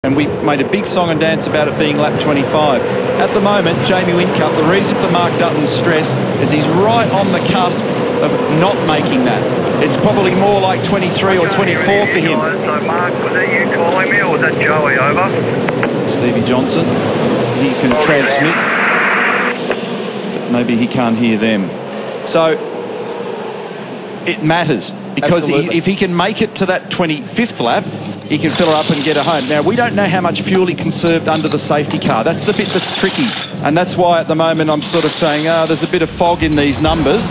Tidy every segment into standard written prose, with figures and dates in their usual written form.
And we made a big song and dance about it being lap 25. At the moment, Jamie Whincup, the reason for Mark Dutton's stress is he's right on the cusp of not making that. It's probably more like 23 or 24 for him. So Mark, was that you calling me or was that Joey? Over. Stevie Johnson, he can transmit, but maybe he can't hear them. So it matters, because if he can make it to that 25th lap, he can fill her up and get her home. Now, we don't know how much fuel he conserved under the safety car. That's the bit that's tricky. And that's why at the moment I'm sort of saying, there's a bit of fog in these numbers.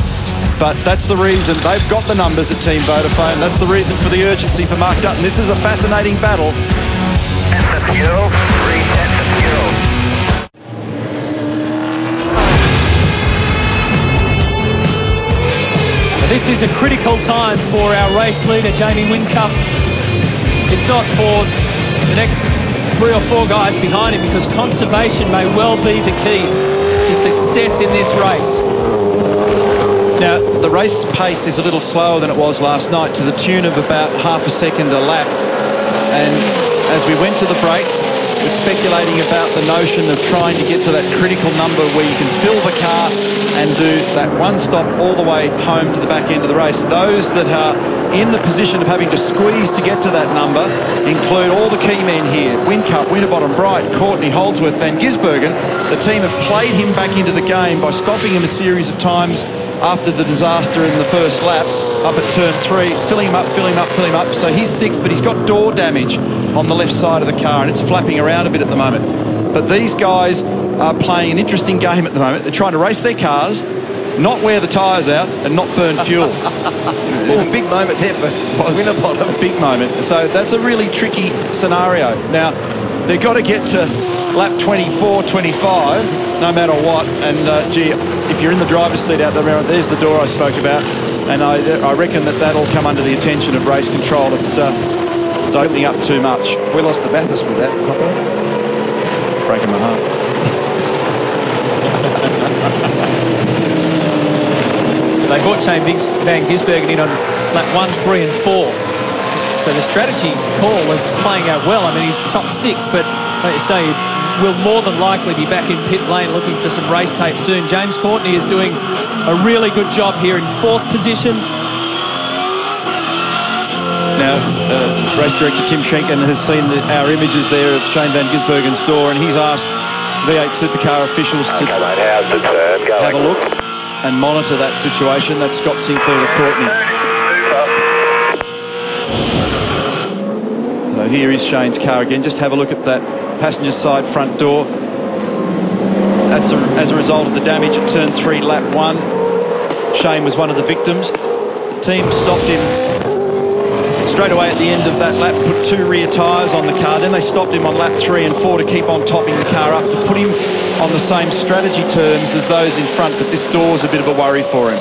But that's the reason. They've got the numbers at Team Vodafone. That's the reason for the urgency for Mark Dutton. This is a fascinating battle. That's the fuel. Reset the fuel. This is a critical time for our race leader, Jamie Whincup. If not for the next 3 or 4 guys behind him, because conservation may well be the key to success in this race. Now, the race pace is a little slower than it was last night, to the tune of about half a second a lap. And as we went to the break, we're speculating about the notion of trying to get to that critical number where you can fill the car and do that one stop all the way home to the back end of the race. Those that are in the position of having to squeeze to get to that number include all the key men here: Whincup, Winterbottom, Bright, Courtney, Holdsworth, Van Gisbergen. The team have played him back into the game by stopping him a series of times after the disaster in the first lap up at turn 3, filling him up, filling him up, filling him up. So he's 6th, but he's got door damage on the left side of the car, and it's flapping around a bit at the moment. But these guys are playing an interesting game at the moment. They're trying to race their cars, not wear the tyres out, and not burn fuel. Oh, big moment there for Winterbottom. A big moment. So that's a really tricky scenario. Now, they've got to get to lap 24, 25, no matter what. And, gee, if you're in the driver's seat out there, there's the door I spoke about. And I reckon that'll come under the attention of race control. It's opening up too much. We lost the Bathurst with that, Copper. Breaking my heart. They brought Shane Van Gisbergen in on lap 1, 3 and 4. So the strategy call was playing out well. I mean, he's top 6, but like you say, will more than likely be back in pit lane looking for some race tape soon. James Courtney is doing a really good job here in 4th position. Now, race director Tim Schenken has seen our images there of Shane Van Gisbergen's door, and he's asked V8 Supercar officials to have a look and monitor that situation. That's Scott Sinclair to Courtney. So here is Shane's car again. Just have a look at that passenger side front door. That's as a result of the damage at turn 3, lap 1. Shane was one of the victims. The team stopped him straight away at the end of that lap, put 2 rear tyres on the car. Then they stopped him on lap 3 and 4 to keep on topping the car up, to put him on the same strategy terms as those in front, but this door's a bit of a worry for him.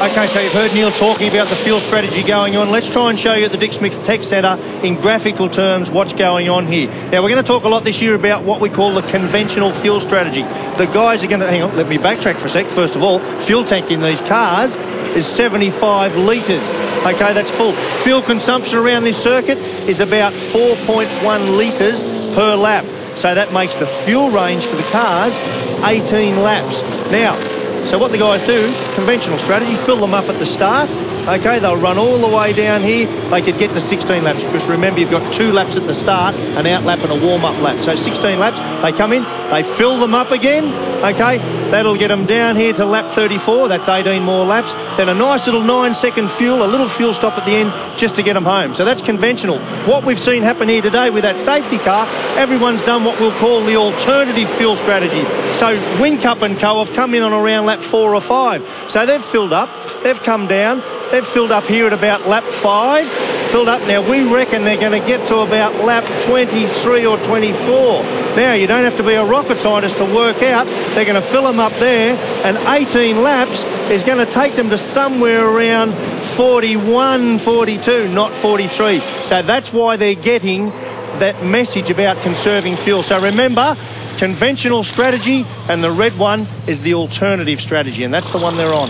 Okay, so you've heard Neil talking about the fuel strategy going on. Let's try and show you at the Dick Smith Tech Centre in graphical terms what's going on here. Now, we're going to talk a lot this year about what we call the conventional fuel strategy. The guys are going to... Hang on, let me backtrack for a sec. First of all, fuel tank in these cars is 75 litres. Okay, that's full. Fuel consumption around this circuit is about 4.1 litres per lap. So that makes the fuel range for the cars 18 laps. Now, so what the guys do, conventional strategy, fill them up at the start. Okay, they'll run all the way down here. They could get to 16 laps, because remember, you've got 2 laps at the start, an out lap and a warm-up lap. So 16 laps, they come in, they fill them up again. Okay, that'll get them down here to lap 34. That's 18 more laps. Then a nice little 9-second fuel, a little fuel stop at the end just to get them home. So that's conventional. What we've seen happen here today with that safety car, everyone's done what we'll call the alternative fuel strategy. So Whincup and co have come in on around lap 4 or 5. So they've filled up, they've come down, they've filled up here at about lap 5. Filled up. Now, we reckon they're going to get to about lap 23 or 24. Now, you don't have to be a rocket scientist to work out. They're going to fill them up there, and 18 laps is going to take them to somewhere around 41, 42, not 43. So that's why they're getting that message about conserving fuel. So remember, conventional strategy, and the red one is the alternative strategy, and that's the one they're on.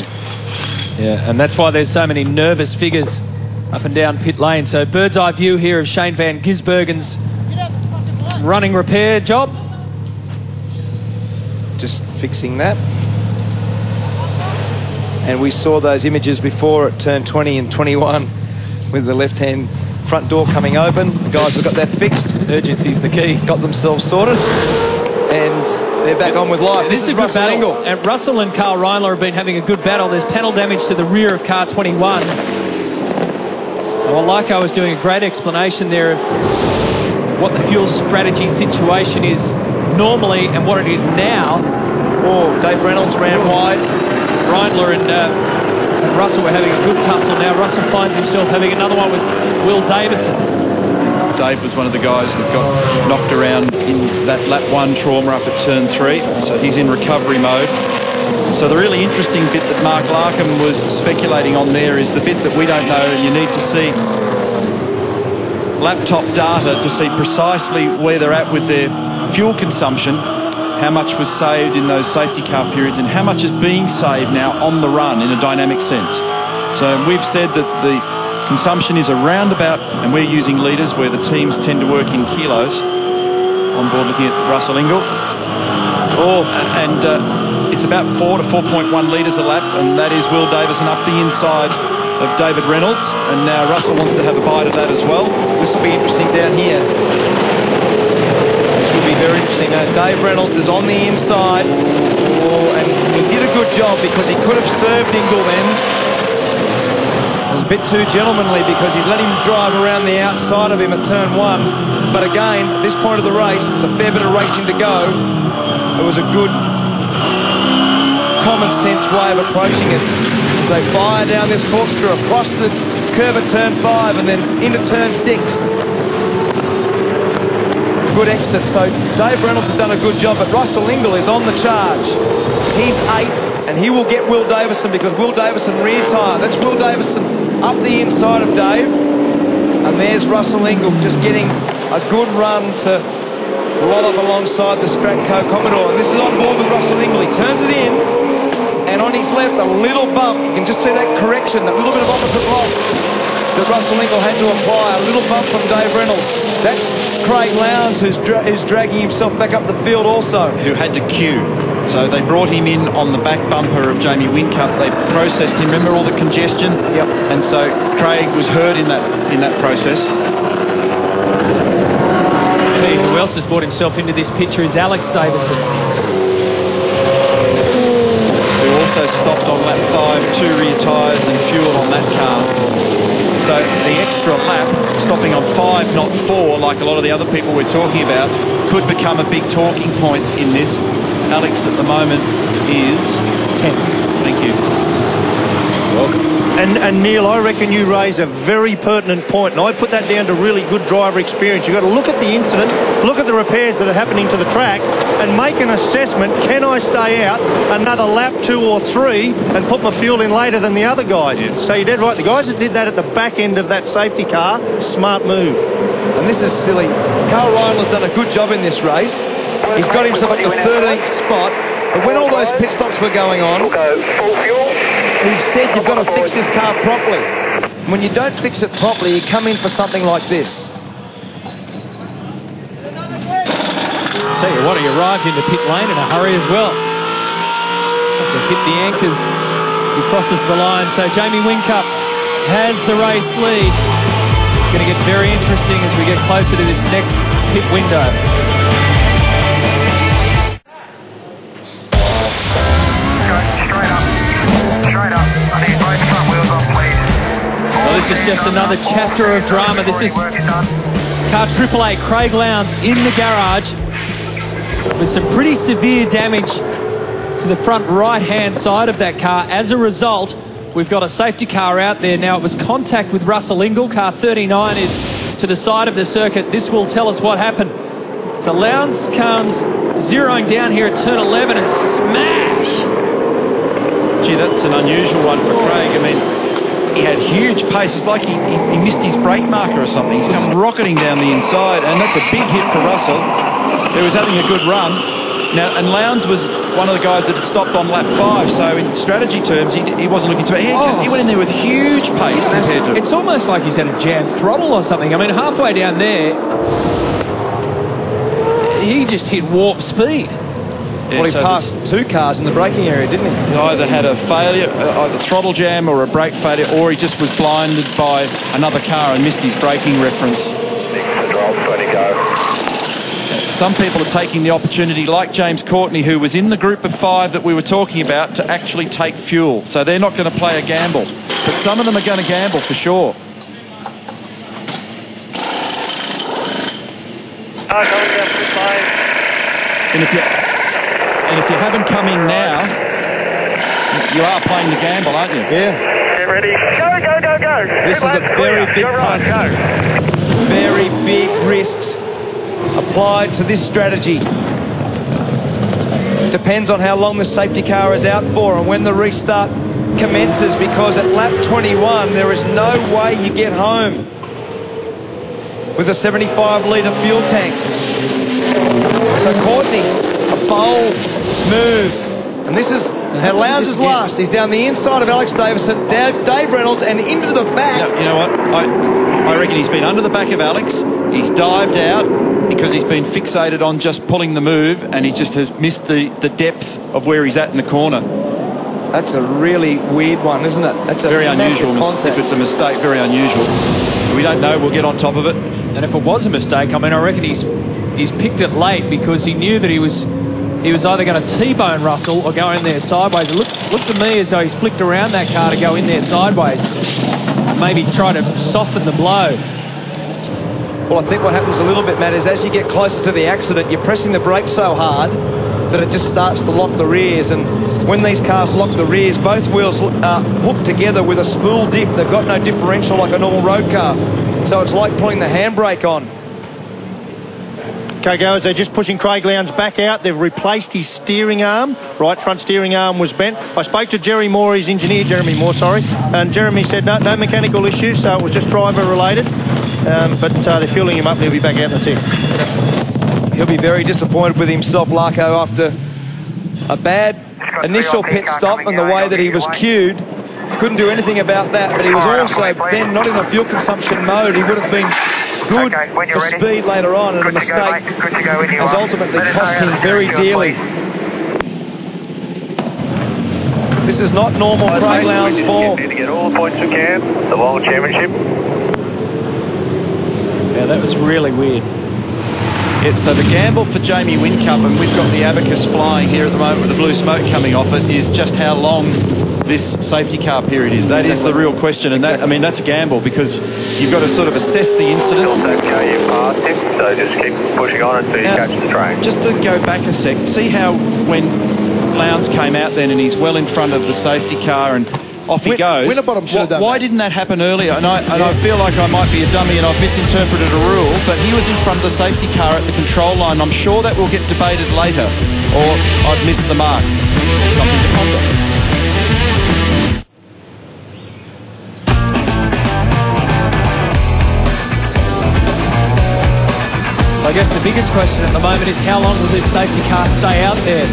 Yeah, and that's why there's so many nervous figures up and down pit lane. So bird's eye view here of Shane Van Gisbergen's running repair job. Just fixing that. And we saw those images before at turn 20 and 21 with the left-hand front door coming open. The guys have got that fixed. Urgency's the key. Got themselves sorted. And they're back on with life. This is a good Russell battle. Ingall. And Russell and Carl Reindler have been having a good battle. There's panel damage to the rear of car 21. Well, Lyko was doing a great explanation there of what the fuel strategy situation is normally and what it is now. Oh, Dave Reynolds ran wide. Reindler and Russell were having a good tussle. Now Russell finds himself having another one with Will Davison. Dave was one of the guys that got knocked around in that lap 1 trauma up at turn 3, so he's in recovery mode. So the really interesting bit that Mark Larkham was speculating on there is the bit that we don't know, and you need to see laptop data to see precisely where they're at with their fuel consumption, how much was saved in those safety car periods and how much is being saved now on the run in a dynamic sense. So we've said that the consumption is around about, and we're using litres where the teams tend to work in kilos. On board looking at Russell Ingall. It's about 4 to 4.1 litres a lap, and that is Will Davison up the inside of David Reynolds, and now Russell wants to have a bite of that as well. This will be interesting down here. This will be very interesting. Dave Reynolds is on the inside. Oh, and he did a good job because he could have served Ingall then. It was a bit too gentlemanly because he's let him drive around the outside of him at turn 1. But again, at this point of the race, there's a fair bit of racing to go. It was a good common sense way of approaching it. So they fire down this corkscrew across the curve at turn 5 and then into turn 6. Good exit. So Dave Reynolds has done a good job, but Russell Ingall is on the charge. He's 8th, and he will get Will Davison because Will Davison rear tyre. That's Will Davison up the inside of Dave. And there's Russell Ingall just getting a good run to lob up alongside the Stratco Commodore. And this is on board with Russell Ingall. He turns it in, and on his left, a little bump. You can just see that correction, that little bit of opposite lock that Russell Ingall had to apply. A little bump from Dave Reynolds. That's Craig Lowndes, who's dragging himself back up the field also. Who had to queue. So they brought him in on the back bumper of Jamie Whincup. They processed him. Remember all the congestion? Yep. And so Craig was hurt in that process. See, who else has brought himself into this picture is Alex Davison, who also stopped on lap 5, 2 rear tyres and fuel on that car. So the extra lap, stopping on 5, not 4, like a lot of the other people we're talking about, could become a big talking point in this. Alex at the moment is 10th. Thank you. Welcome. And Neil, I reckon you raise a very pertinent point, and I put that down to really good driver experience. You've got to look at the incident, look at the repairs that are happening to the track, and make an assessment. Can I stay out another lap, 2 or 3, and put my fuel in later than the other guys? Yes. So you're dead right. The guys that did that at the back end of that safety car, smart move. And this is silly. Carl Reindler's done a good job in this race. He's got himself up to 13th spot. But when all those pit stops were going on, he said you've got to fix this car properly. When you don't fix it properly, you come in for something like this. tell you what, he arrived into pit lane in a hurry as well. He hit the anchors as he crosses the line. So Jamie Whincup has the race lead. It's going to get very interesting as we get closer to this next pit window. Well, this is just another chapter of drama. This is car AAA Craig Lowndes in the garage with some pretty severe damage to the front right-hand side of that car. As a result, we've got a safety car out there now. It was contact with Russell Ingall. Car 39 is to the side of the circuit. This will tell us what happened. So Lowndes comes zeroing down here at turn 11 and smash. Gee, that's an unusual one for Craig. I mean, he had huge pace. It's like he missed his brake marker or something. He's come rocketing down the inside, and that's a big hit for Russell, who was having a good run. Now, and Lowndes was one of the guys that had stopped on lap 5, so in strategy terms, he wasn't looking to... He went in there with huge pace compared to... It's almost like he's had a jammed throttle or something. I mean, halfway down there, he just hit warp speed. Yeah, Well, he so passed 2 cars in the braking area, didn't he? he either had a failure, either throttle jam or a brake failure, or he just was blinded by another car and missed his braking reference. 6 to drop, 20 go. Some people are taking the opportunity, like James Courtney, who was in the group of 5 that we were talking about, to actually take fuel. So they're not going to play a gamble. But some of them are going to gamble for sure. Going down to 5. And if you haven't come in now, you are playing the gamble, aren't you? Yeah. Get ready. Go, go, go, go. This is a very big punt. Go. Very big risks applied to this strategy. Depends on how long the safety car is out for and when the restart commences, because at lap 21 there is no way you get home with a 75-litre fuel tank. So Courtney, a bold move, and this is how Lowndes is last. He's down the inside of Alex Davison, Dave Reynolds, and into the back. You know what? I reckon he's been under the back of Alex. He's dived out because he's been fixated on just pulling the move, and he just has missed the depth of where he's at in the corner. That's a really weird one, isn't it? That's a Very unusual. contact. If it's a mistake, very unusual. We don't know. We'll get on top of it. And if it was a mistake, I mean, I reckon he's picked it late because he knew that he was either going to T-bone Russell or go in there sideways. It looked to me as though he's flicked around that car to go in there sideways. Maybe try to soften the blow. Well, I think what happens a little bit, Matt, is as you get closer to the accident, you're pressing the brakes so hard that it just starts to lock the rears. And when these cars lock the rears, both wheels are hooked together with a spool diff. They've got no differential like a normal road car. So it's like pulling the handbrake on. Okay, guys, they're just pushing Craig Lowndes back out. They've replaced his steering arm. Right front steering arm was bent. I spoke to Jeremy Moore, his engineer, and Jeremy said no mechanical issues, so it was just driver related. But they're fueling him up. He'll be back out in the tick. He'll be very disappointed with himself, Larko, after a bad initial pit stop and the way that he was queued. Couldn't do anything about that, but he was also then not in a fuel consumption mode. He would have been good for speed later on, and a mistake has ultimately cost him very dearly. This is not normal Craig Lowndes form. Need to get all the points we can. The World Championship. Yeah, that was really weird. So the gamble for Jamie Whincup, and we've got the abacus flying here at the moment with the blue smoke coming off it, is just how long this safety car period is. That is the real question, and that, I mean, that's a gamble because you've got to sort of assess the incident. Still okay, you passed him, so just keep pushing on until you catch the train. Just to go back a sec, see how when Lowndes came out then and he's well in front of the safety car and off he goes. Winterbottom should have done Why that. didn't that happen earlier? And I feel like I might be a dummy and I've misinterpreted a rule, but he was in front of the safety car at the control line. I'm sure that will get debated later, or I've missed the mark. Something to ponder. I guess the biggest question at the moment is how long will this safety car stay out there?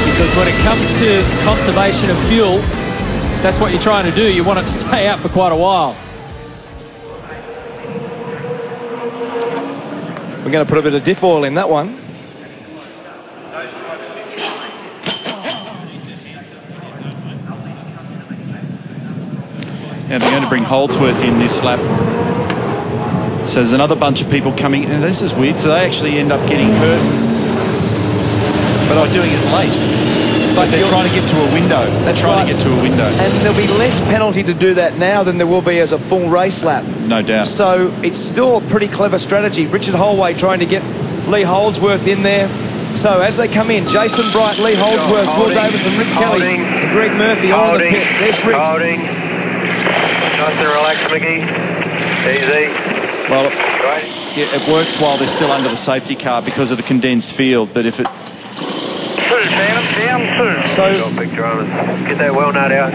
Because when it comes to conservation of fuel, that's what you're trying to do. You want it to stay out for quite a while. We're going to put a bit of diff oil in that one. Now they're going to bring Holdsworth in this lap. So there's another bunch of people coming in. This is weird. So they actually end up getting hurt, but are doing it late. Like they're trying to get to a window. They're trying to get to a window. And there'll be less penalty to do that now than there will be as a full race lap. No doubt. So it's still a pretty clever strategy. Richard Holway trying to get Lee Holdsworth in there. So as they come in, Jason Bright, Lee Holdsworth, Will Davison, Rick Kelly, and Greg Murphy all in the pit. There's Rick. Holding. Nice and relaxed, Mickey. Easy. Well, it works while they're still under the safety car because of the condensed field. But if it... Two, Phantom, down two. So... Get that well nut out.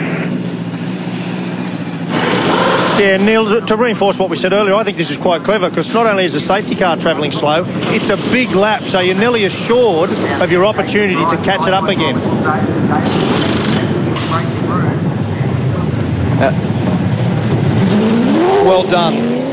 Yeah, Neil, to reinforce what we said earlier, I think this is quite clever because not only is the safety car travelling slow, it's a big lap, so you're nearly assured of your opportunity to catch it up again. Well done.